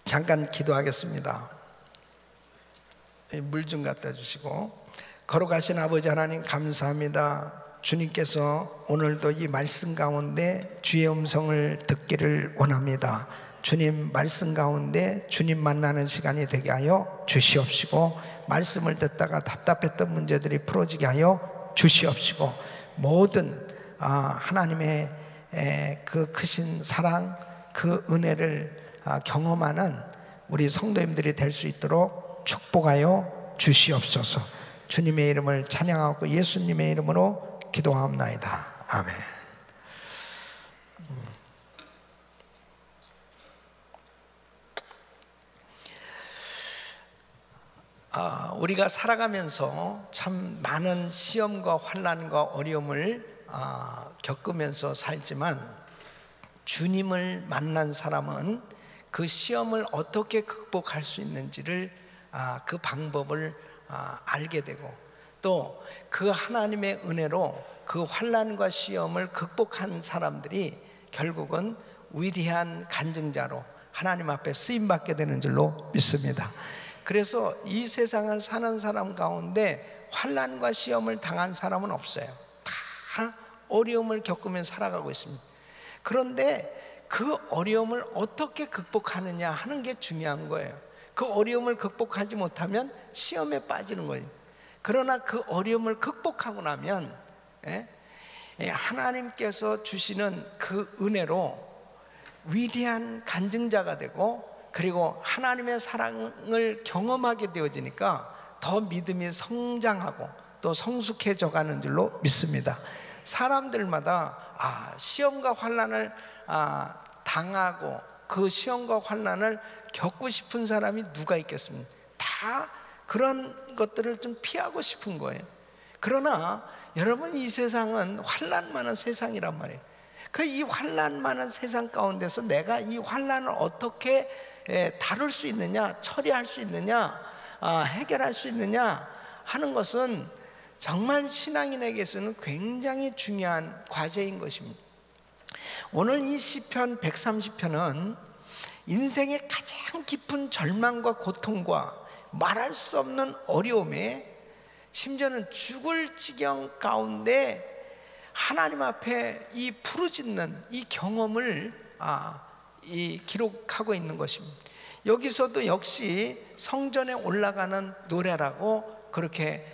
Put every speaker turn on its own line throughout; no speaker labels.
잠깐 기도하겠습니다. 물 좀 갖다 주시고. 걸어가신 아버지 하나님 감사합니다. 주님께서 오늘도 이 말씀 가운데 주의 음성을 듣기를 원합니다. 주님 말씀 가운데 주님 만나는 시간이 되게 하여 주시옵시고, 말씀을 듣다가 답답했던 문제들이 풀어지게 하여 주시옵시고, 모든 하나님의 그 크신 사랑, 그 은혜를 경험하는 우리 성도님들이 될 수 있도록 축복하여 주시옵소서. 주님의 이름을 찬양하고 예수님의 이름으로 기도하옵나이다. 아멘. 우리가 살아가면서 참 많은 시험과 환난과 어려움을 겪으면서 살지만, 주님을 만난 사람은 그 시험을 어떻게 극복할 수 있는지를 그 방법을 알게 되고, 또 그 하나님의 은혜로 그 환난과 시험을 극복한 사람들이 결국은 위대한 간증자로 하나님 앞에 쓰임받게 되는 줄로 믿습니다. 그래서 이 세상을 사는 사람 가운데 환난과 시험을 당한 사람은 없어요. 다 어려움을 겪으면서 살아가고 있습니다. 그런데 그 어려움을 어떻게 극복하느냐 하는 게 중요한 거예요. 그 어려움을 극복하지 못하면 시험에 빠지는 거예요. 그러나 그 어려움을 극복하고 나면 하나님께서 주시는 그 은혜로 위대한 간증자가 되고, 그리고 하나님의 사랑을 경험하게 되어지니까 더 믿음이 성장하고 또 성숙해져 가는 줄로 믿습니다. 사람들마다 시험과 환난을 당하고 그 시험과 환난을 겪고 싶은 사람이 누가 있겠습니까? 다 그런 것들을 좀 피하고 싶은 거예요. 그러나 여러분, 이 세상은 환난 많은 세상이란 말이에요. 이 환난 많은 세상 가운데서 내가 이 환난을 어떻게 다룰 수 있느냐, 처리할 수 있느냐, 해결할 수 있느냐 하는 것은 정말 신앙인에게서는 굉장히 중요한 과제인 것입니다. 오늘 이 시편 130편은 인생의 가장 깊은 절망과 고통과 말할 수 없는 어려움에, 심지어는 죽을 지경 가운데 하나님 앞에 이 부르짖는 이 경험을 기록하고 있는 것입니다. 여기서도 역시 성전에 올라가는 노래라고 그렇게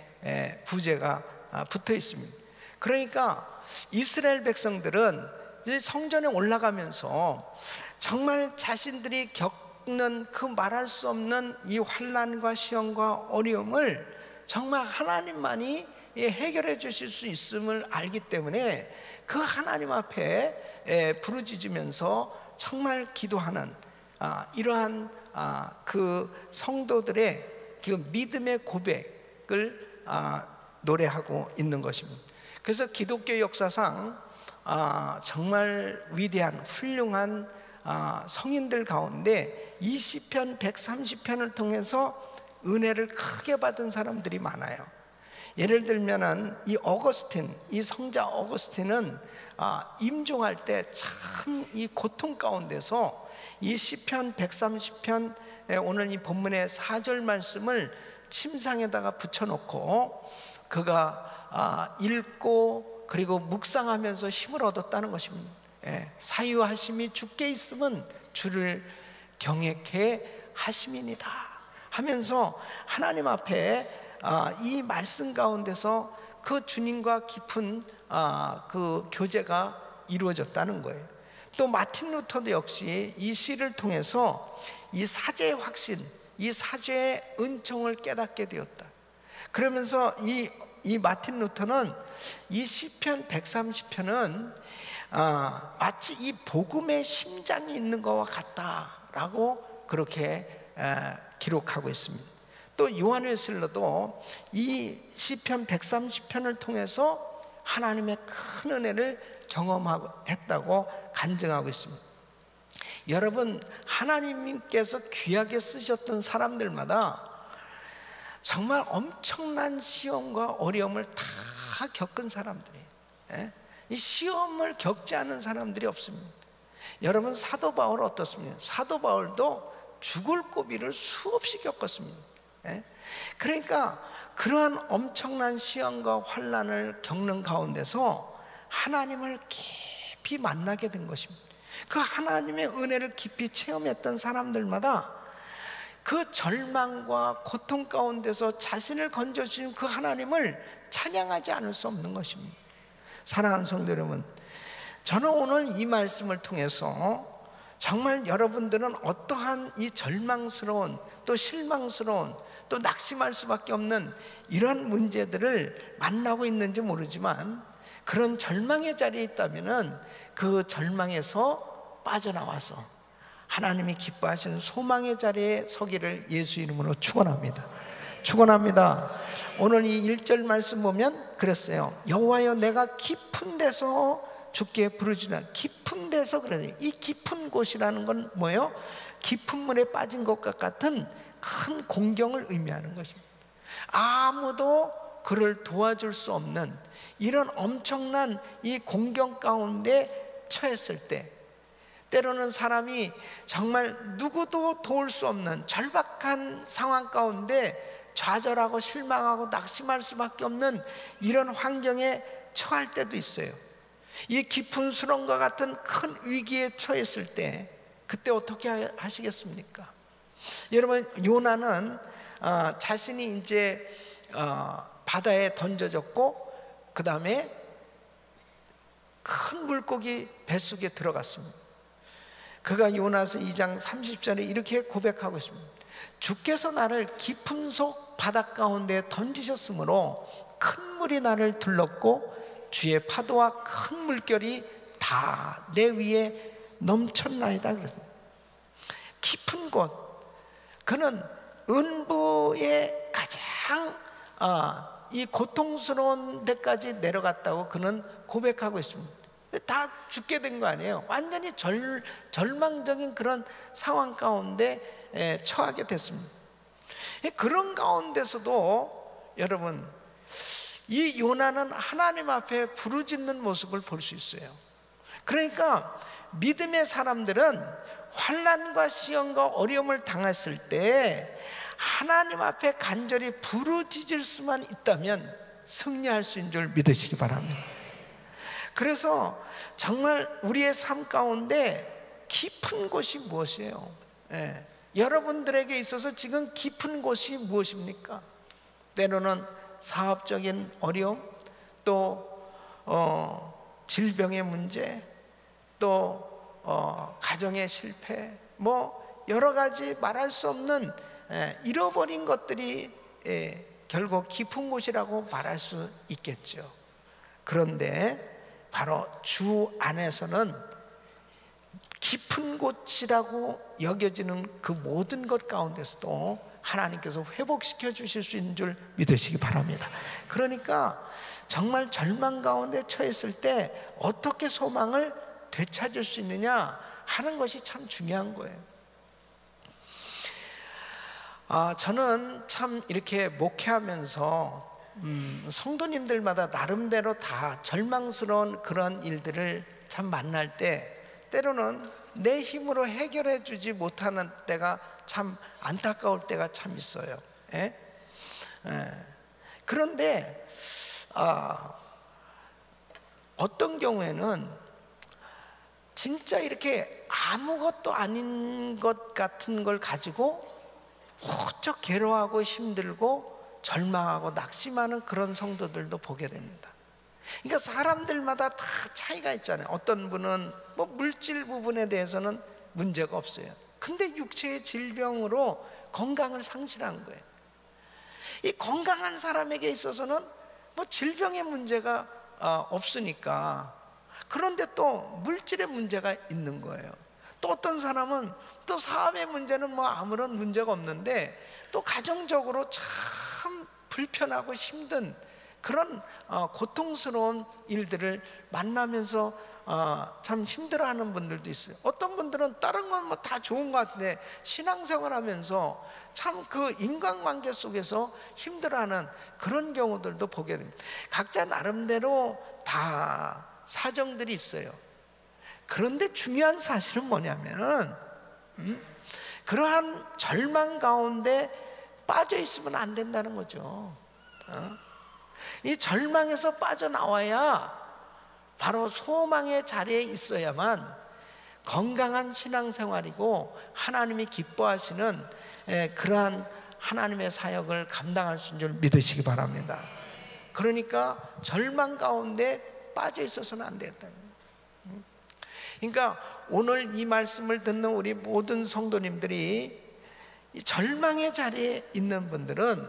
부제가 붙어 있습니다. 그러니까 이스라엘 백성들은 이제 성전에 올라가면서 정말 자신들이 겪는 그 말할 수 없는 이 환난과 시험과 어려움을 정말 하나님만이 해결해 주실 수 있음을 알기 때문에 그 하나님 앞에 부르짖으면서 정말 기도하는 이러한 그 성도들의 그 믿음의 고백을 노래하고 있는 것입니다. 그래서 기독교 역사상 정말 위대한 훌륭한 성인들 가운데 이 시편 130편을 통해서 은혜를 크게 받은 사람들이 많아요. 예를 들면은 이 어거스틴, 이 성자 어거스틴은 임종할 때 참 이 고통 가운데서 이 시편 130편 오늘 이 본문의 4절 말씀을 침상에다가 붙여놓고 그가 읽고 그리고 묵상하면서 힘을 얻었다는 것입니다. 사유하심이 주께 있음은 주를 경외케 하심이니이다 하면서 하나님 앞에 이 말씀 가운데서 그 주님과 깊은 그 교제가 이루어졌다는 거예요. 또 마틴 루터도 역시 이 시를 통해서 이 사죄의 확신, 이 사죄의 은총을 깨닫게 되었다. 그러면서 이 마틴 루터는 이 시편 130편은 마치 이 복음의 심장이 있는 것과 같다라고 그렇게 기록하고 있습니다. 또 요한 웨슬러도 이 시편 130편을 통해서 하나님의 큰 은혜를 경험했다고 간증하고 있습니다. 여러분, 하나님께서 귀하게 쓰셨던 사람들마다 정말 엄청난 시험과 어려움을 다 겪은 사람들이에요. 이 시험을 겪지 않은 사람들이 없습니다. 여러분, 사도 바울 어떻습니까? 사도 바울도 죽을 고비를 수없이 겪었습니다. 예? 그러니까 그러한 엄청난 시험과 환난을 겪는 가운데서 하나님을 깊이 만나게 된 것입니다. 그 하나님의 은혜를 깊이 체험했던 사람들마다 그 절망과 고통 가운데서 자신을 건져주신 그 하나님을 찬양하지 않을 수 없는 것입니다. 사랑하는 성도 여러분, 저는 오늘 이 말씀을 통해서 정말 여러분들은 어떠한 이 절망스러운, 또 실망스러운, 또 낙심할 수밖에 없는 이런 문제들을 만나고 있는지 모르지만, 그런 절망의 자리에 있다면 그 절망에서 빠져나와서 하나님이 기뻐하시는 소망의 자리에 서기를 예수 이름으로 축원합니다. 축원합니다. 오늘 이 1절 말씀 보면 그랬어요. 여호와여, 내가 깊은 데서 주께 부르짖으나. 깊은 데서 그러네요. 이 깊은 곳이라는 건 뭐예요? 깊은 물에 빠진 것과 같은 큰 공경을 의미하는 것입니다. 아무도 그를 도와줄 수 없는 이런 엄청난 이 공경 가운데 처했을 때, 때로는 사람이 정말 누구도 도울 수 없는 절박한 상황 가운데 좌절하고 실망하고 낙심할 수밖에 없는 이런 환경에 처할 때도 있어요. 이 깊은 수렁과 같은 큰 위기에 처했을 때 그때 어떻게 하시겠습니까? 여러분, 요나는 자신이 이제 바다에 던져졌고, 그 다음에 큰 물고기 뱃속에 들어갔습니다. 그가 요나서 2장 30절에 이렇게 고백하고 있습니다. 주께서 나를 깊은 속 바닷 가운데 던지셨으므로 큰 물이 나를 둘렀고 주의 파도와 큰 물결이 다 내 위에 넘쳤나이다 그랬습니다. 깊은 곳, 그는 은부의 가장 이 고통스러운 데까지 내려갔다고 그는 고백하고 있습니다. 다 죽게 된 거 아니에요. 완전히 절망적인 그런 상황 가운데 처하게 됐습니다. 그런 가운데서도 여러분, 이 요나는 하나님 앞에 부르짖는 모습을 볼 수 있어요. 그러니까 믿음의 사람들은 환난과 시험과 어려움을 당했을 때 하나님 앞에 간절히 부르짖을 수만 있다면 승리할 수 있는 줄 믿으시기 바랍니다. 그래서 정말 우리의 삶 가운데 깊은 곳이 무엇이에요? 여러분들에게 있어서 지금 깊은 곳이 무엇입니까? 때로는 사업적인 어려움, 또 질병의 문제, 또 가정의 실패, 뭐 여러 가지 말할 수 없는 잃어버린 것들이 결국 깊은 곳이라고 말할 수 있겠죠. 그런데 바로 주 안에서는 깊은 곳이라고 여겨지는 그 모든 것 가운데서도 하나님께서 회복시켜 주실 수 있는 줄 믿으시기 바랍니다. 그러니까 정말 절망 가운데 처했을 때 어떻게 소망을 되찾을 수 있느냐 하는 것이 참 중요한 거예요. 저는 참 이렇게 목회하면서 성도님들마다 나름대로 다 절망스러운 그런 일들을 참 만날 때 때로는 내 힘으로 해결해 주지 못하는 때가 참 안타까울 때가 참 있어요. 그런데 어떤 경우에는 진짜 이렇게 아무것도 아닌 것 같은 걸 가지고 무척 괴로워하고 힘들고 절망하고 낙심하는 그런 성도들도 보게 됩니다. 그러니까 사람들마다 다 차이가 있잖아요. 어떤 분은 뭐 물질 부분에 대해서는 문제가 없어요. 근데 육체의 질병으로 건강을 상실한 거예요. 이 건강한 사람에게 있어서는 뭐 질병의 문제가 없으니까, 그런데 또 물질의 문제가 있는 거예요. 또 어떤 사람은 또 사업의 문제는 뭐 아무런 문제가 없는데 또 가정적으로 참 불편하고 힘든 그런 고통스러운 일들을 만나면서 참 힘들어하는 분들도 있어요. 어떤 분들은 다른 건 뭐 다 좋은 것 같은데 신앙생활 하면서 참 그 인간관계 속에서 힘들어하는 그런 경우들도 보게 됩니다. 각자 나름대로 다 사정들이 있어요. 그런데 중요한 사실은 뭐냐면은 그러한 절망 가운데 빠져 있으면 안 된다는 거죠. 이 절망에서 빠져나와야 바로 소망의 자리에 있어야만 건강한 신앙생활이고 하나님이 기뻐하시는 그러한 하나님의 사역을 감당할 수 있는 줄 믿으시기 바랍니다. 그러니까 절망 가운데 빠져 있어서는 안 되겠다는 거예요. 그러니까 오늘 이 말씀을 듣는 우리 모든 성도님들이 이 절망의 자리에 있는 분들은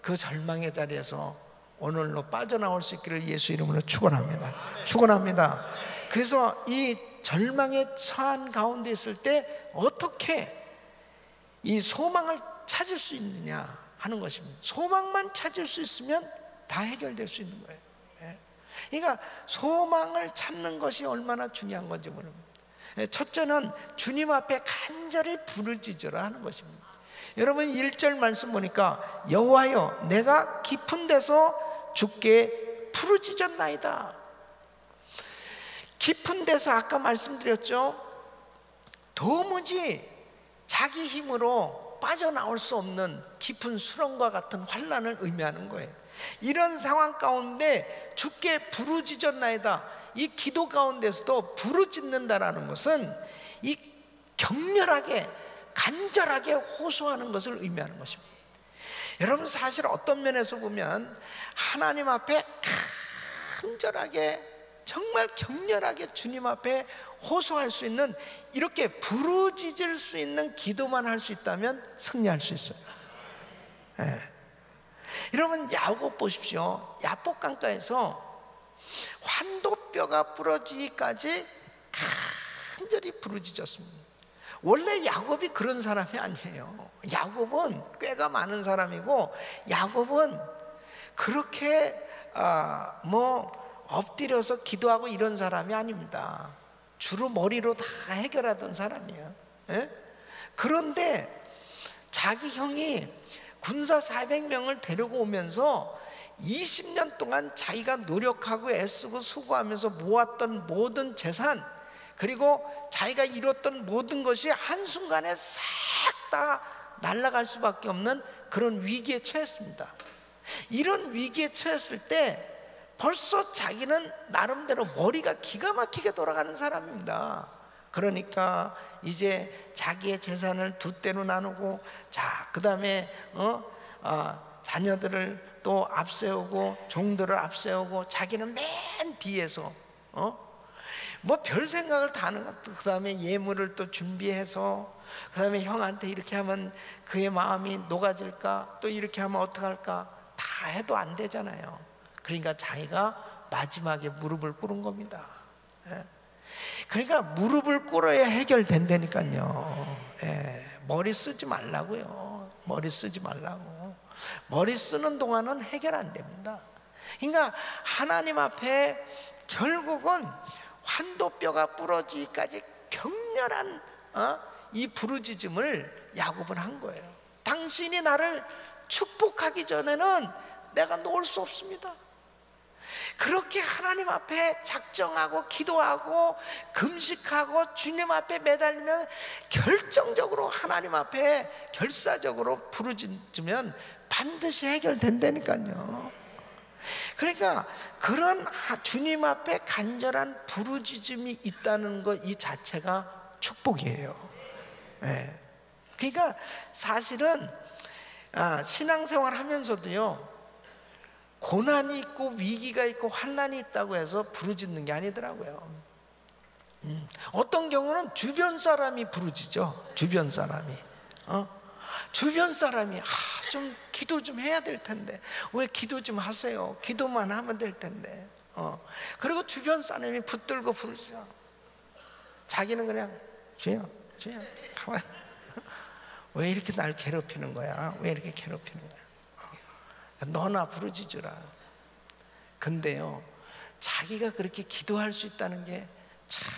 그 절망의 자리에서 오늘로 빠져나올 수 있기를 예수 이름으로 축원합니다. 축원합니다. 그래서 이 절망에 처한 가운데 있을 때 어떻게 이 소망을 찾을 수 있느냐 하는 것입니다. 소망만 찾을 수 있으면 다 해결될 수 있는 거예요. 그러니까 소망을 찾는 것이 얼마나 중요한 건지 모릅니다. 첫째는 주님 앞에 간절히 부르짖으라 하는 것입니다. 여러분 1절 말씀 보니까 여호와여 내가 깊은 데서 주께 부르짖었나이다. 깊은 데서 아까 말씀드렸죠. 도무지 자기 힘으로 빠져나올 수 없는 깊은 수렁과 같은 환난을 의미하는 거예요. 이런 상황 가운데 주께 부르짖었나이다. 이 기도 가운데서도 부르짖는다라는 것은 이 격렬하게 간절하게 호소하는 것을 의미하는 것입니다. 여러분 사실 어떤 면에서 보면 하나님 앞에 간절하게 정말 격렬하게 주님 앞에 호소할 수 있는 이렇게 부르짖을 수 있는 기도만 할 수 있다면 승리할 수 있어요. 여러분 야곱 보십시오. 야복 강가에서 환도뼈가 부러지기까지 간절히 부르짖었습니다. 원래 야곱이 그런 사람이 아니에요. 야곱은 꾀가 많은 사람이고 야곱은 그렇게 엎드려서 기도하고 이런 사람이 아닙니다. 주로 머리로 다 해결하던 사람이에요. 그런데 자기 형이 군사 400명을 데리고 오면서 20년 동안 자기가 노력하고 애쓰고 수고하면서 모았던 모든 재산 그리고 자기가 이뤘던 모든 것이 한순간에 싹 다 날아갈 수밖에 없는 그런 위기에 처했습니다. 이런 위기에 처했을 때 벌써 자기는 나름대로 머리가 기가 막히게 돌아가는 사람입니다. 그러니까 이제 자기의 재산을 두 대로 나누고 그 다음에 자녀들을 또 앞세우고 종들을 앞세우고 자기는 맨 뒤에서 뭐 별 생각을 다 하는 것도 그 다음에 예물을 또 준비해서 그 다음에 형한테 이렇게 하면 그의 마음이 녹아질까 또 이렇게 하면 어떡할까 다 해도 안 되잖아요. 그러니까 자기가 마지막에 무릎을 꿇은 겁니다. 그러니까 무릎을 꿇어야 해결된다니까요. 머리 쓰지 말라고요. 머리 쓰지 말라고. 머리 쓰는 동안은 해결 안 됩니다. 그러니까 하나님 앞에 결국은 환도뼈가 부러지기까지 격렬한 이 부르짖음을 야곱은 한 거예요. 당신이 나를 축복하기 전에는 내가 놓을 수 없습니다. 그렇게 하나님 앞에 작정하고 기도하고 금식하고 주님 앞에 매달리면 결정적으로 하나님 앞에 결사적으로 부르짖으면 반드시 해결된다니까요. 그러니까 그런 주님 앞에 간절한 부르짖음이 있다는 것 이 자체가 축복이에요. 그러니까 사실은 신앙생활 하면서도요 고난이 있고 위기가 있고 환난이 있다고 해서 부르짖는 게 아니더라고요. 어떤 경우는 주변 사람이 부르짖죠. 주변 사람이 주변 사람이 좀 기도 좀 해야 될 텐데 왜 기도 좀 하세요. 기도만 하면 될 텐데 그리고 주변 사람이 붙들고 부르짖어. 자기는 그냥 주여 주여 가만 왜 이렇게 날 괴롭히는 거야. 왜 이렇게 괴롭히는 거야. 너나 부르짖으라. 근데요 자기가 그렇게 기도할 수 있다는 게 참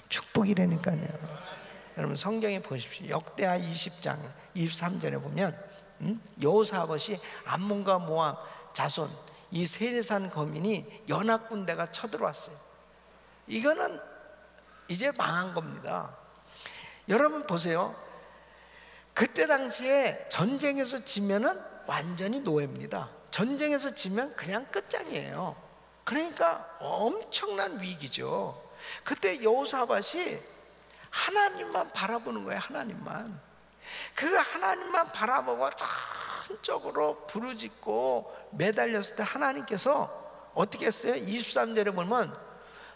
축복이라니까요. 여러분 성경에 보십시오. 역대하 20장 23절에 보면 여호사밧이 암몬과 모압 자손 이 세례산 거민이 연합군대가 쳐들어왔어요. 이거는 이제 망한 겁니다. 여러분 보세요. 그때 당시에 전쟁에서 지면은 완전히 노예입니다. 전쟁에서 지면 그냥 끝장이에요. 그러니까 엄청난 위기죠. 그때 여호사밧이 하나님만 바라보는 거예요. 하나님만. 그 하나님만 바라보고 전적으로 부르짖고 매달렸을 때 하나님께서 어떻게 했어요? 23절에 보면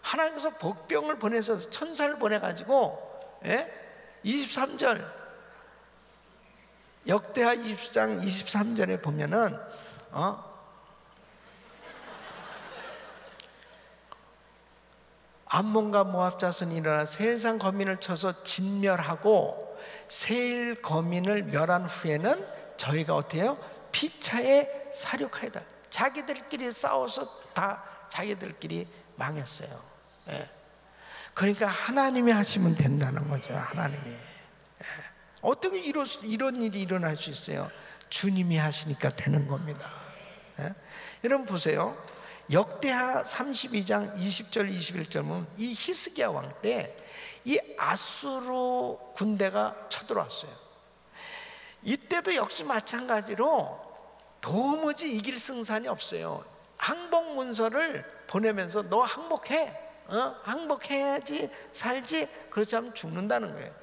하나님께서 복병을 보내서 천사를 보내가지고, 23절 역대하 20장 23절에 보면은 암몬과 모압 자손이 일어나 세일산 거민을 쳐서 진멸하고 세일 거민을 멸한 후에는 저희가 어떻게 해요? 피차에 사륙하이다. 자기들끼리 싸워서 다 자기들끼리 망했어요. 그러니까 하나님이 하시면 된다는 거죠. 하나님이. 어떻게 이런 일이 일어날 수 있어요? 주님이 하시니까 되는 겁니다. 여러분 보세요. 역대하 32장 20절 21절 보면 이 히스기야 왕 때 이 아수르 군대가 쳐들어왔어요. 이때도 역시 마찬가지로 도무지 이길 승산이 없어요. 항복 문서를 보내면서 너 항복해, 항복해야지 살지, 그렇지 않으면 죽는다는 거예요.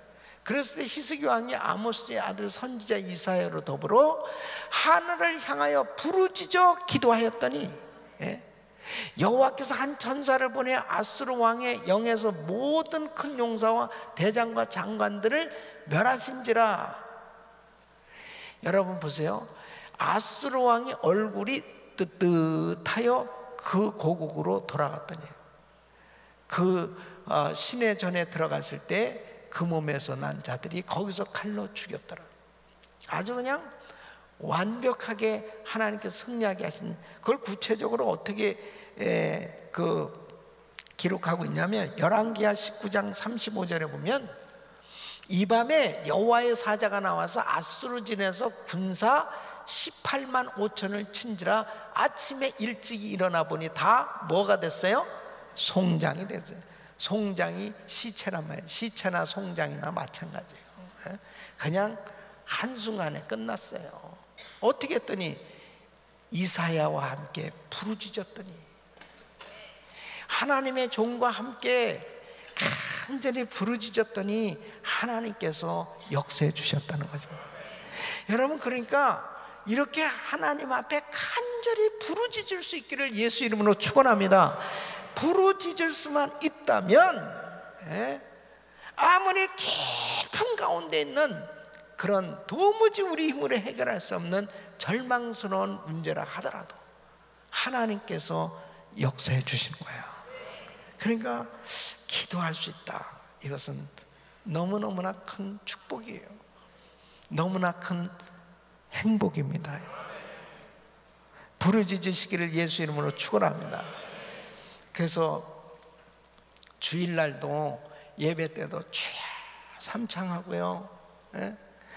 그랬을 때 히스기 왕이 아모스의 아들 선지자 이사야로 더불어 하늘을 향하여 부르짖어 기도하였더니 여호와께서 한 천사를 보내 아수르 왕의 영에서 모든 큰 용사와 대장과 장관들을 멸하신지라. 여러분 보세요. 아수르 왕이 얼굴이 뜨뜻하여 그 고국으로 돌아갔더니 그 시내 전에 들어갔을 때 그 몸에서 난 자들이 거기서 칼로 죽였더라. 아주 그냥 완벽하게 하나님께서 승리하게 하신, 그걸 구체적으로 어떻게 기록하고 있냐면 열왕기하 19장 35절에 보면 이 밤에 여호와의 사자가 나와서 아수르진에서 군사 18만 5천을 친지라. 아침에 일찍이 일어나 보니 다 뭐가 됐어요? 송장이 됐어요. 송장이 시체란 말이에요. 시체나 송장이나 마찬가지예요. 그냥 한순간에 끝났어요. 어떻게 했더니 이사야와 함께 부르짖었더니 하나님의 종과 함께 간절히 부르짖었더니 하나님께서 역사해 주셨다는 거죠. 여러분, 그러니까 이렇게 하나님 앞에 간절히 부르짖을 수 있기를 예수 이름으로 축원합니다. 부르짖을 수만 있다면 아무리 깊은 가운데 있는 그런 도무지 우리 힘으로 해결할 수 없는 절망스러운 문제라 하더라도 하나님께서 역사해 주신 거예요. 그러니까 기도할 수 있다. 이것은 너무너무나 큰 축복이에요. 너무나 큰 행복입니다. 부르짖으시기를 예수 이름으로 축원합니다. 그래서 주일날도 예배 때도 주여 삼창하고요,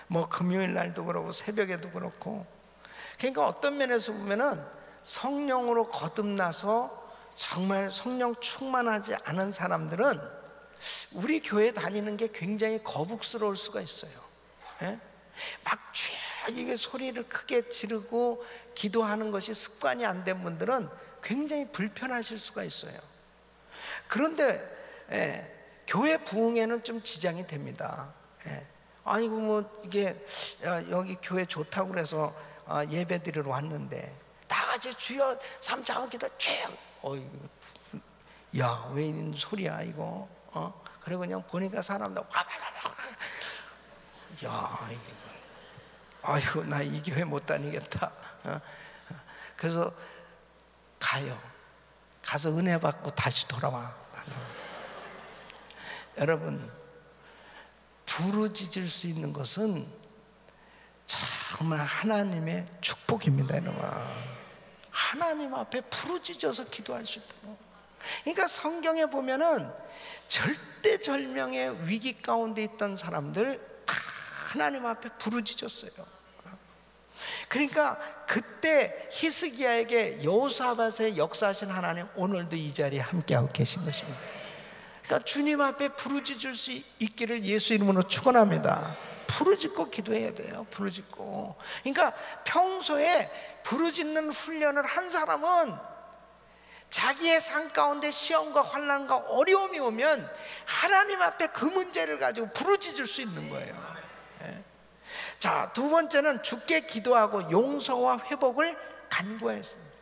뭐 금요일날도 그렇고 새벽에도 그렇고. 그러니까 어떤 면에서 보면은 성령으로 거듭나서 정말 성령 충만하지 않은 사람들은 우리 교회 다니는 게 굉장히 거북스러울 수가 있어요. 막 주여 이게 소리를 크게 지르고 기도하는 것이 습관이 안 된 분들은 굉장히 불편하실 수가 있어요. 그런데 교회 부흥에는 좀 지장이 됩니다. 아이고 뭐 이게 여기 교회 좋다고 그래서 예배 드리러 왔는데 다 같이 주여 삼창 기도 주여, 야 왜 이런 소리야 이거, 그리고 그냥 보니까 사람들 야 이게 아이고 나 이 교회 못 다니겠다. 그래서 가서 은혜 받고 다시 돌아와. 여러분, 부르짖을 수 있는 것은 정말 하나님의 축복입니다. 여러분, 하나님 앞에 부르짖어서 기도할 수 있다. 그러니까 성경에 보면은 절대절명의 위기 가운데 있던 사람들 다 하나님 앞에 부르짖었어요. 그러니까 그때 히스기야에게 여호사밧의 역사하신 하나님 오늘도 이 자리에 함께하고 계신 것입니다. 그러니까 주님 앞에 부르짖을 수 있기를 예수 이름으로 축원합니다. 부르짖고 기도해야 돼요. 부르짖고. 그러니까 평소에 부르짖는 훈련을 한 사람은 자기의 삶 가운데 시험과 환난과 어려움이 오면 하나님 앞에 그 문제를 가지고 부르짖을 수 있는 거예요. 자, 두 번째는 주께 기도하고 용서와 회복을 간구했습니다.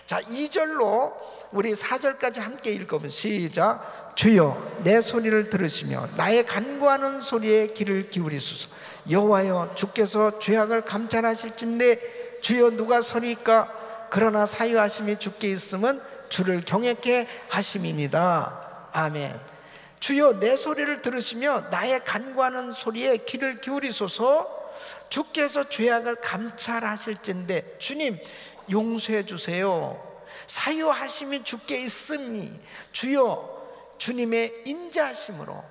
자, 2절로 우리 4절까지 함께 읽어보면 시작. 주여 내 소리를 들으시며 나의 간구하는 소리에 귀를 기울이소서. 여호와여 주께서 죄악을 감찰하실진데 주여 누가 서리이까? 그러나 사유하심이 주께 있음은 주를 경외케 하심이니이다. 아멘. 주여 내 소리를 들으시며 나의 간구하는 소리에 귀를 기울이소서. 주께서 죄악을 감찰하실진데 주님 용서해 주세요. 사유하심이 주께 있으니 주여 주님의 인자하심으로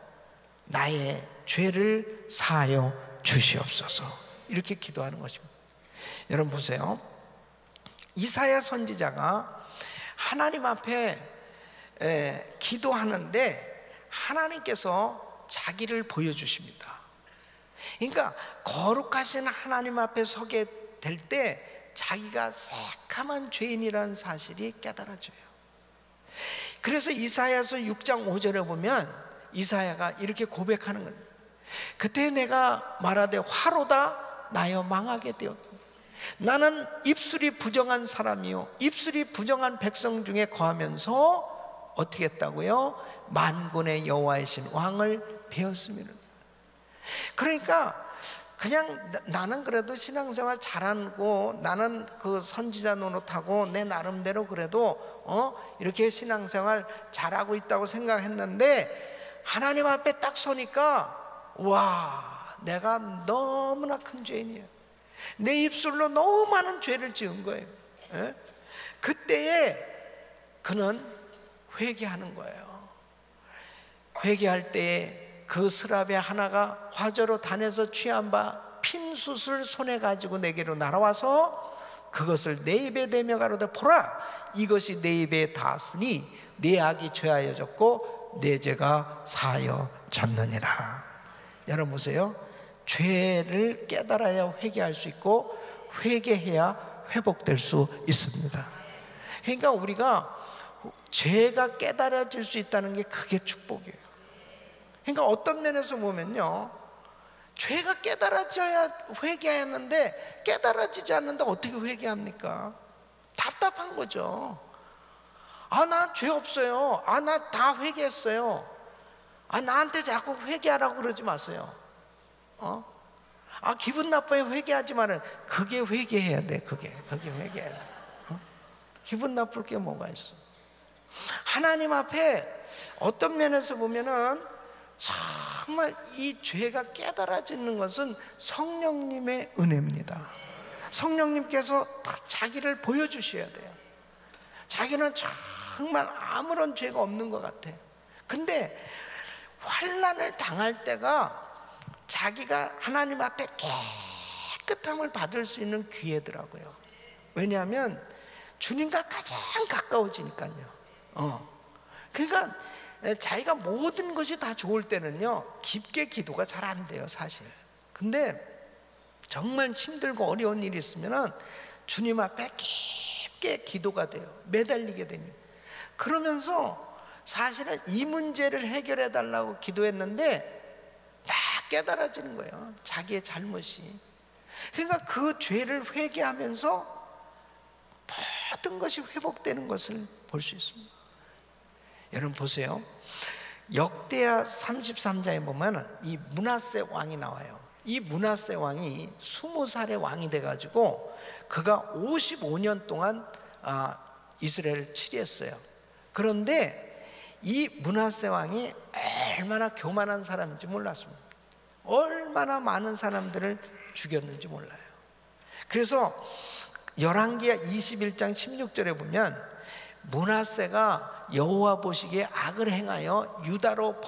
나의 죄를 사하여 주시옵소서. 이렇게 기도하는 것입니다. 여러분 보세요. 이사야 선지자가 하나님 앞에 기도하는데 하나님께서 자기를 보여주십니다. 그러니까 거룩하신 하나님 앞에 서게 될 때 자기가 새카만 죄인이라는 사실이 깨달아져요. 그래서 이사야서 6장 5절에 보면 이사야가 이렇게 고백하는 겁니다. 그때 내가 말하되 화로다 나여 망하게 되었다. 나는 입술이 부정한 사람이요 입술이 부정한 백성 중에 거하면서 어떻게 했다고요? 만군의 여호와이신 왕을 배웠습니다. 그러니까 그냥 나는 그래도 신앙생활 잘하고 나는 그 선지자 노릇하고 내 나름대로 그래도 이렇게 신앙생활 잘하고 있다고 생각했는데 하나님 앞에 딱 서니까 와, 내가 너무나 큰 죄인이에요. 내 입술로 너무 많은 죄를 지은 거예요. 그때에 그는 회개하는 거예요. 회개할 때에 그 스랍의 하나가 화저로 단에서 취한 바 핀숯을 손에 가지고 내게로 날아와서 그것을 내 입에 대며 가로되 보라 이것이 내 입에 닿았으니 내 악이 죄하여졌고 내 죄가 사하여졌느니라. 여러분 보세요. 죄를 깨달아야 회개할 수 있고 회개해야 회복될 수 있습니다. 그러니까 우리가 죄가 깨달아질 수 있다는 게 그게 축복이에요. 그러니까 어떤 면에서 보면요, 죄가 깨달아져야 회개하는데 깨달아지지 않는데 어떻게 회개합니까? 답답한 거죠. 아, 나 죄 없어요. 아, 나 다 회개했어요. 아, 나한테 자꾸 회개하라고 그러지 마세요. 아, 기분 나빠요. 회개하지 마라. 그게 회개해야 돼. 그게 회개해야 돼. 기분 나쁠 게 뭐가 있어? 하나님 앞에 어떤 면에서 보면은 정말 이 죄가 깨달아지는 것은 성령님의 은혜입니다. 성령님께서 자기를 보여주셔야 돼요. 자기는 정말 아무런 죄가 없는 것 같아. 근데 환난을 당할 때가 자기가 하나님 앞에 깨끗함을 받을 수 있는 기회더라고요. 왜냐하면 주님과 가장 가까워지니까요. 그러니까 자기가 모든 것이 다 좋을 때는요 깊게 기도가 잘 안 돼요 사실. 근데 정말 힘들고 어려운 일이 있으면 주님 앞에 깊게 기도가 돼요. 매달리게 되니. 그러면서 사실은 이 문제를 해결해 달라고 기도했는데 막 깨달아지는 거예요. 자기의 잘못이. 그러니까 그 죄를 회개하면서 모든 것이 회복되는 것을 볼 수 있습니다. 여러분 보세요. 역대하 33장에 보면 이 므낫세 왕이 나와요. 이 므낫세 왕이 20살의 왕이 돼가지고 그가 55년 동안 이스라엘을 치리했어요. 그런데 이 므낫세 왕이 얼마나 교만한 사람인지 몰랐습니다. 얼마나 많은 사람들을 죽였는지 몰라요. 그래서 열왕기하 21장 16절에 보면 므낫세가 여호와 보시기에 악을 행하여 유다로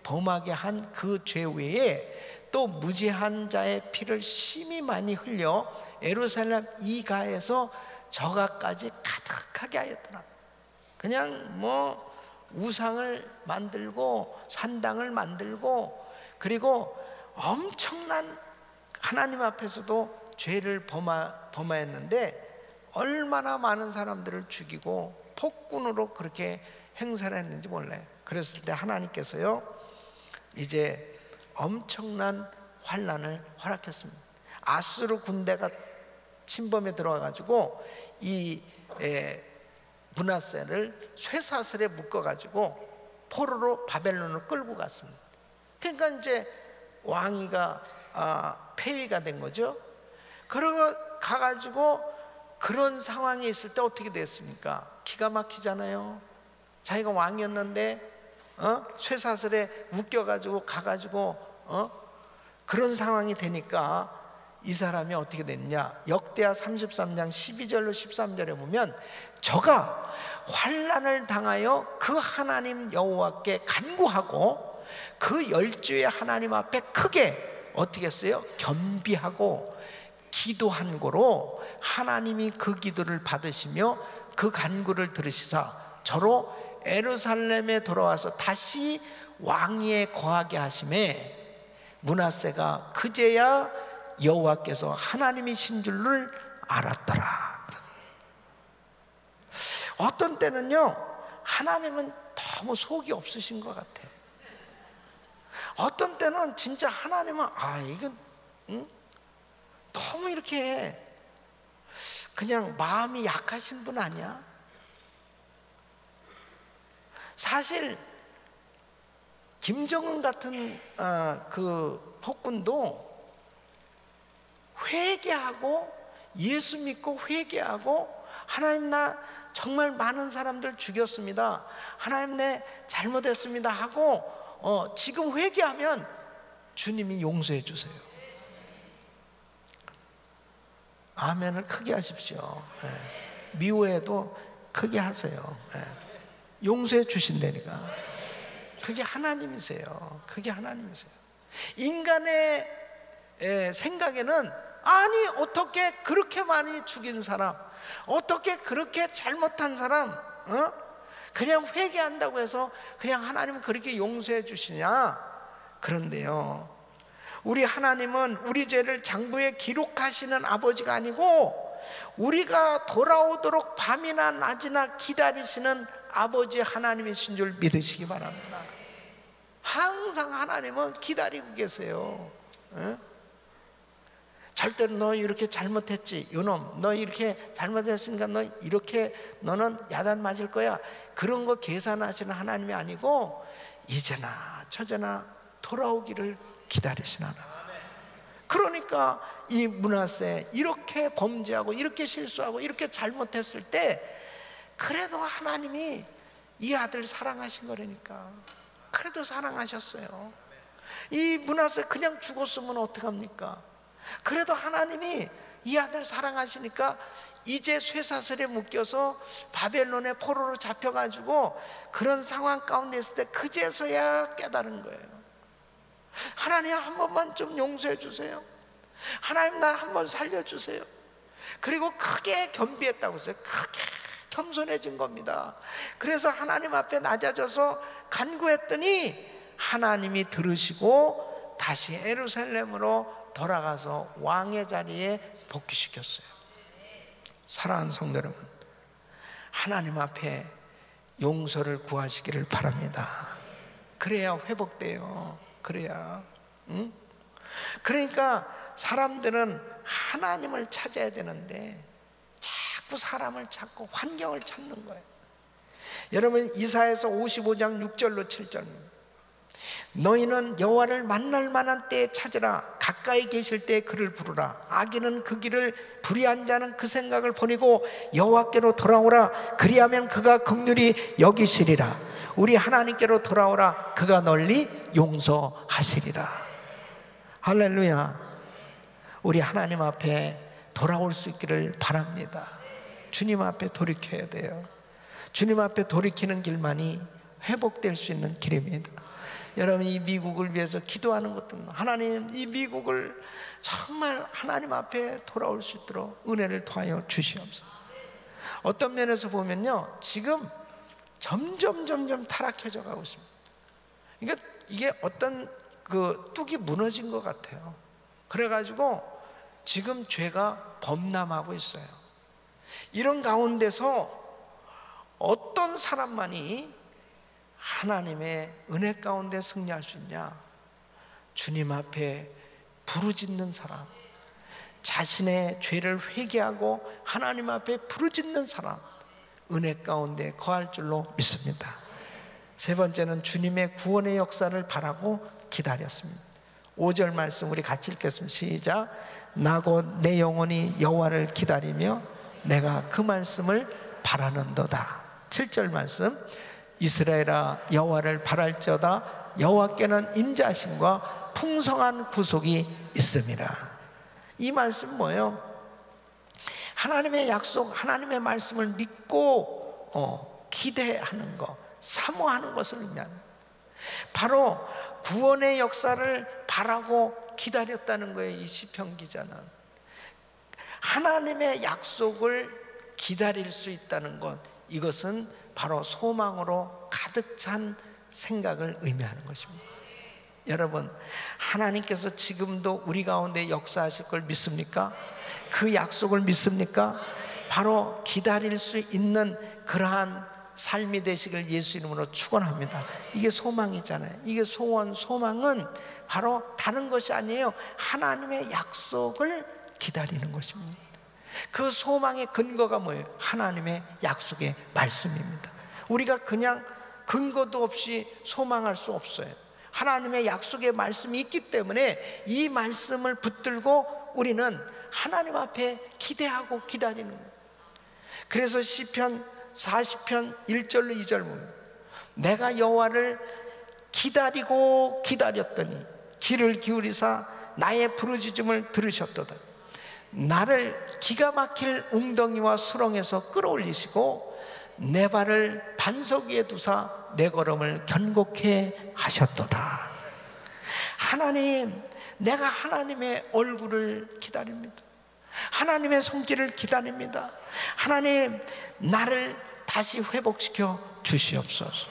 범하게 한 그 죄 외에 또 무지한 자의 피를 심히 많이 흘려 예루살렘 이가에서 저가까지 가득하게 하였더라. 그냥 우상을 만들고 산당을 만들고, 그리고 엄청난 하나님 앞에서도 죄를 범하였는데 얼마나 많은 사람들을 죽이고 폭군으로 그렇게 행사를 했는지 몰라요. 그랬을 때 하나님께서요 이제 엄청난 환난을 허락했습니다. 아수르 군대가 침범에 들어와가지고 이 므낫세를 쇠사슬에 묶어가지고 포로로 바벨론으로 끌고 갔습니다. 그러니까 이제 왕위가 폐위가 된 거죠. 그러고 가가지고 그런 상황이 있을 때 어떻게 됐습니까? 기가 막히잖아요. 자기가 왕이었는데 쇠사슬에 묶여가지고 가가지고 그런 상황이 되니까 이 사람이 어떻게 됐냐? 역대하 33장 12절로 13절에 보면 저가 환난을 당하여 그 하나님 여호와께 간구하고 그 열주의 하나님 앞에 크게 어떻게 했어요? 겸비하고 기도한 거로 하나님이 그 기도를 받으시며 그 간구를 들으시사 저로 예루살렘에 돌아와서 다시 왕위에 거하게 하심에 므낫세가 그제야 여호와께서 하나님이신 줄을 알았더라. 어떤 때는요 하나님은 너무 속이 없으신 것 같아. 어떤 때는 진짜 하나님은 이건 너무 이렇게 그냥 마음이 약하신 분 아니야? 사실 김정은 같은 그 폭군도 회개하고 예수 믿고 회개하고 하나님 나 정말 많은 사람들 죽였습니다, 하나님 내 잘못했습니다 하고 지금 회개하면 주님이 용서해 주세요. 아멘을 크게 하십시오. 미워해도 크게 하세요. 용서해 주신다니까. 그게 하나님이세요. 그게 하나님이세요. 인간의 생각에는 아니 어떻게 그렇게 많이 죽인 사람, 어떻게 그렇게 잘못한 사람 그냥 회개한다고 해서 그냥 하나님은 그렇게 용서해 주시냐? 그런데요 우리 하나님은 우리 죄를 장부에 기록하시는 아버지가 아니고 우리가 돌아오도록 밤이나 낮이나 기다리시는 아버지 하나님이신 줄 믿으시기 바랍니다. 항상 하나님은 기다리고 계세요. 절대로 너 이렇게 잘못했지, 요놈 너 이렇게 잘못했으니까 너 이렇게 너는 야단 맞을 거야, 그런 거 계산하시는 하나님이 아니고 이제나 저제나 돌아오기를 기다리시는 하나님. 그러니까 이 므낫세 이렇게 범죄하고 이렇게 실수하고 이렇게 잘못했을 때 그래도 하나님이 이 아들 사랑하신 거라니까. 그래도 사랑하셨어요. 이 므낫세 그냥 죽었으면 어떡합니까? 그래도 하나님이 이 아들 사랑하시니까 이제 쇠사슬에 묶여서 바벨론의 포로로 잡혀가지고 그런 상황 가운데 있을 때 그제서야 깨달은 거예요. 하나님 한 번만 좀 용서해 주세요. 하나님 나 한 번 살려주세요. 그리고 크게 겸비했다고 했어요. 크게 겸손해진 겁니다. 그래서 하나님 앞에 낮아져서 간구했더니 하나님이 들으시고 다시 예루살렘으로 돌아가서 왕의 자리에 복귀시켰어요. 사랑하는 성도 여러분, 하나님 앞에 용서를 구하시기를 바랍니다. 그래야 회복돼요. 그래야. 그러니까 사람들은 하나님을 찾아야 되는데 자꾸 사람을 찾고 환경을 찾는 거예요. 여러분 이사야서 55장 6절로 7절, 너희는 여호와를 만날 만한 때에 찾으라. 가까이 계실 때에 그를 부르라. 악인은 그 길을, 불의한 자는 그 생각을 버리고 여호와께로 돌아오라. 그리하면 그가 긍휼히 여기시리라. 우리 하나님께로 돌아오라. 그가 널리 용서하시리라. 할렐루야. 우리 하나님 앞에 돌아올 수 있기를 바랍니다. 주님 앞에 돌이켜야 돼요. 주님 앞에 돌이키는 길만이 회복될 수 있는 길입니다. 여러분 이 미국을 위해서 기도하는 것도, 하나님 이 미국을 정말 하나님 앞에 돌아올 수 있도록 은혜를 더하여 주시옵소서. 어떤 면에서 보면요, 지금 점점 타락해져 가고 있습니다. 그러니까 이게 어떤 그 뚝이 무너진 것 같아요. 그래가지고 지금 죄가 범람하고 있어요. 이런 가운데서 어떤 사람만이 하나님의 은혜 가운데 승리할 수 있냐? 주님 앞에 부르짖는 사람, 자신의 죄를 회개하고 하나님 앞에 부르짖는 사람, 은혜 가운데 거할 줄로 믿습니다. 세 번째는 주님의 구원의 역사를 바라고 기다렸습니다. 5절 말씀 우리 같이 읽겠습니다. 시작. 나 곧 내 영혼이 여호와를 기다리며 내가 그 말씀을 바라는도다. 7절 말씀. 이스라엘아 여호와를 바랄지어다. 여호와께는 인자하심과 풍성한 구속이 있음이라. 이 말씀 뭐예요? 하나님의 약속, 하나님의 말씀을 믿고 기대하는 것, 사모하는 것을 의미하는, 바로 구원의 역사를 바라고 기다렸다는 거예요. 이 시편 기자는 하나님의 약속을 기다릴 수 있다는 것, 이것은 바로 소망으로 가득 찬 생각을 의미하는 것입니다. 여러분, 하나님께서 지금도 우리 가운데 역사하실 걸 믿습니까? 그 약속을 믿습니까? 바로 기다릴 수 있는 그러한 삶이 되시길 예수 이름으로 축원합니다. 이게 소망이잖아요. 이게 소원, 소망은 바로 다른 것이 아니에요. 하나님의 약속을 기다리는 것입니다. 그 소망의 근거가 뭐예요? 하나님의 약속의 말씀입니다. 우리가 그냥 근거도 없이 소망할 수 없어요. 하나님의 약속의 말씀이 있기 때문에 이 말씀을 붙들고 우리는 하나님 앞에 기대하고 기다리는 거예요. 그래서 시편 40편 1절로 2절 보면 내가 여호와를 기다리고 기다렸더니 귀를 기울이사 나의 부르짖음을 들으셨도다. 나를 기가 막힐 웅덩이와 수렁에서 끌어올리시고 내 발을 반석 위에 두사 내 걸음을 견고케 하셨도다. 하나님, 내가 하나님의 얼굴을 기다립니다. 하나님의 손길을 기다립니다. 하나님, 나를 다시 회복시켜 주시옵소서.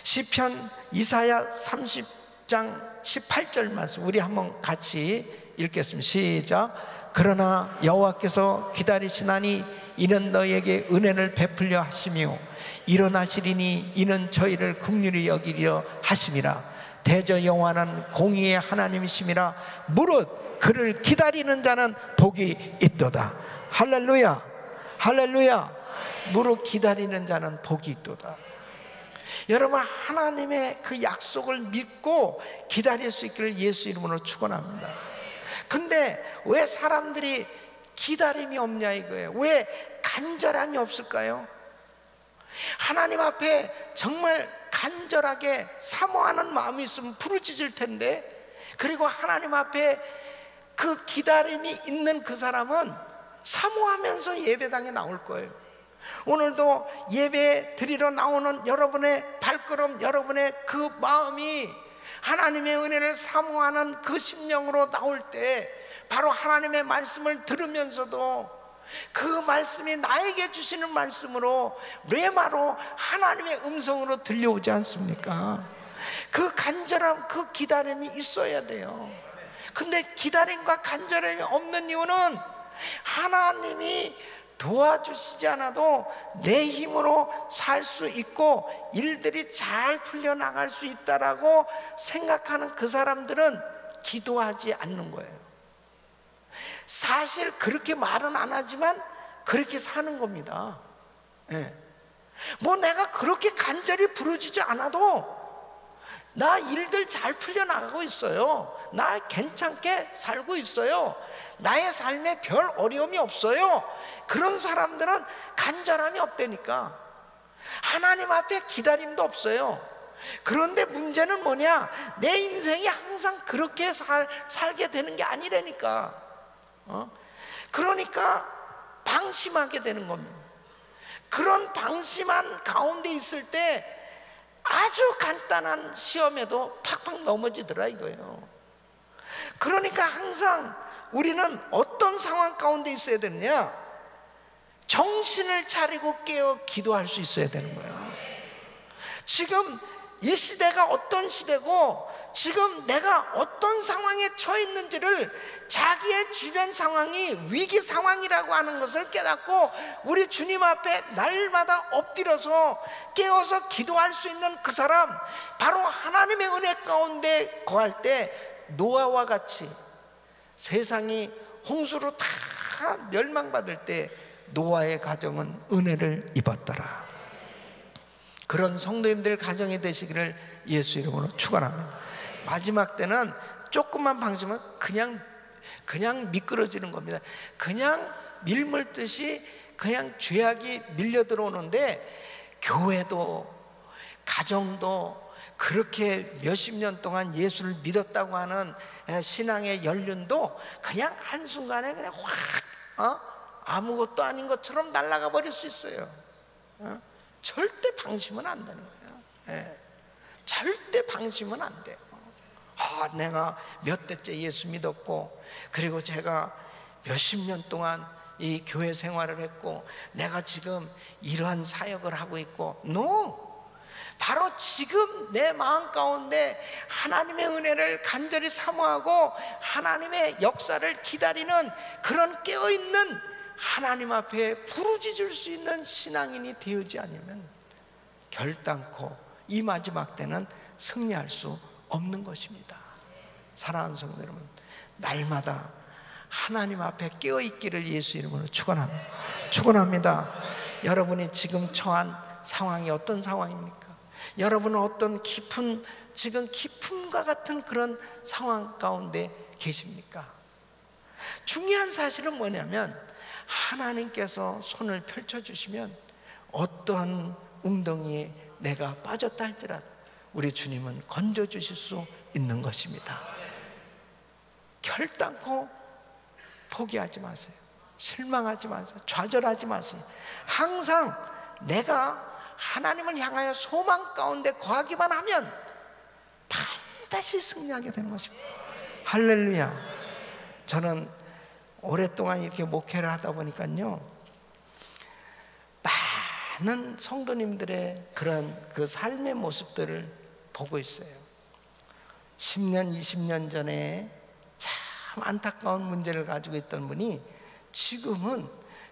시편 이사야 30장 18절 말씀 우리 한번 같이 읽겠습니다. 시작. 그러나 여호와께서 기다리시나니 이는 너희에게 은혜를 베풀려 하시며 일어나시리니 이는 저희를 긍휼히 여기려 하심이라. 대저 여호와는 공의의 하나님이심이라. 무릇 그를 기다리는 자는 복이 있도다. 할렐루야, 할렐루야. 무릇 기다리는 자는 복이 있도다. 여러분, 하나님의 그 약속을 믿고 기다릴 수 있기를 예수 이름으로 축원합니다. 근데 왜 사람들이 기다림이 없냐 이거예요. 왜 간절함이 없을까요? 하나님 앞에 정말 간절하게 사모하는 마음이 있으면 부르짖을 텐데, 그리고 하나님 앞에 그 기다림이 있는 그 사람은 사모하면서 예배당에 나올 거예요. 오늘도 예배 드리러 나오는 여러분의 발걸음, 여러분의 그 마음이 하나님의 은혜를 사모하는 그 심령으로 나올 때 바로 하나님의 말씀을 들으면서도 그 말씀이 나에게 주시는 말씀으로 레마로 하나님의 음성으로 들려오지 않습니까? 그 간절함, 그 기다림이 있어야 돼요. 근데 기다림과 간절함이 없는 이유는 하나님이 도와주시지 않아도 내 힘으로 살 수 있고 일들이 잘 풀려나갈 수 있다라고 생각하는 그 사람들은 기도하지 않는 거예요. 사실 그렇게 말은 안 하지만 그렇게 사는 겁니다. 네. 뭐 내가 그렇게 간절히 부르짖지 않아도 나 일들 잘 풀려나가고 있어요. 나 괜찮게 살고 있어요. 나의 삶에 별 어려움이 없어요. 그런 사람들은 간절함이 없다니까. 하나님 앞에 기다림도 없어요. 그런데 문제는 뭐냐? 내 인생이 항상 그렇게 살게 되는 게 아니라니까. 그러니까 방심하게 되는 겁니다. 그런 방심한 가운데 있을 때 아주 간단한 시험에도 팍팍 넘어지더라 이거예요. 그러니까 항상 우리는 어떤 상황 가운데 있어야 되느냐? 정신을 차리고 깨어 기도할 수 있어야 되는 거예요. 지금 이 시대가 어떤 시대고 지금 내가 어떤 상황에 처해 있는지를, 자기의 주변 상황이 위기 상황이라고 하는 것을 깨닫고 우리 주님 앞에 날마다 엎드려서 깨어서 기도할 수 있는 그 사람, 바로 하나님의 은혜 가운데 거할 때 노아와 같이 세상이 홍수로 다 멸망받을 때 노아의 가정은 은혜를 입었더라. 그런 성도님들 가정이 되시기를 예수 이름으로 축원합니다. 마지막 때는 조금만 방심하면 그냥 미끄러지는 겁니다. 그냥 밀물듯이 그냥 죄악이 밀려 들어오는데, 교회도 가정도 그렇게 몇십 년 동안 예수를 믿었다고 하는 신앙의 연륜도 그냥 한순간에 그냥 확 아무것도 아닌 것처럼 날아가 버릴 수 있어요. 절대 방심은 안 되는 거예요. 절대 방심은 안 돼요. 내가 몇 대째 예수 믿었고, 그리고 제가 몇십 년 동안 이 교회 생활을 했고, 내가 지금 이러한 사역을 하고 있고, 바로 지금 내 마음 가운데 하나님의 은혜를 간절히 사모하고 하나님의 역사를 기다리는 그런 깨어있는, 하나님 앞에 부르짖을 수 있는 신앙인이 되지 않으면 결단코 이 마지막 때는 승리할 수 없는 것입니다. 사랑하는 성도 여러분, 날마다 하나님 앞에 깨어있기를 예수 이름으로 축원합니다. 축원합니다. 여러분이 지금 처한 상황이 어떤 상황입니까? 여러분은 어떤 지금 깊음과 같은 그런 상황 가운데 계십니까? 중요한 사실은 뭐냐면, 하나님께서 손을 펼쳐주시면 어떠한 웅덩이에 내가 빠졌다 할지라도 우리 주님은 건져주실 수 있는 것입니다. 결단코 포기하지 마세요. 실망하지 마세요. 좌절하지 마세요. 항상 내가 하나님을 향하여 소망 가운데 거하기만 하면 반드시 승리하게 되는 것입니다. 할렐루야. 저는 오랫동안 이렇게 목회를 하다 보니까요, 많은 성도님들의 그런 그 삶의 모습들을 보고 있어요. 10년, 20년 전에 참 안타까운 문제를 가지고 있던 분이 지금은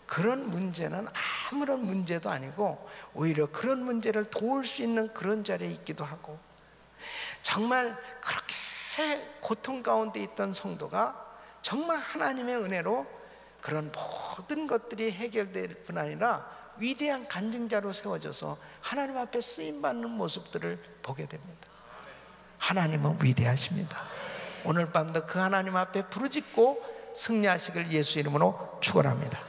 그런 문제는 아무런 문제도 아니고 오히려 그런 문제를 도울 수 있는 그런 자리에 있기도 하고, 정말 그렇게 고통 가운데 있던 성도가 정말 하나님의 은혜로 그런 모든 것들이 해결될 뿐 아니라 위대한 간증자로 세워져서 하나님 앞에 쓰임받는 모습들을 보게 됩니다. 하나님은 위대하십니다. 오늘 밤도 그 하나님 앞에 부르짖고 승리하시길 예수 이름으로 축원합니다.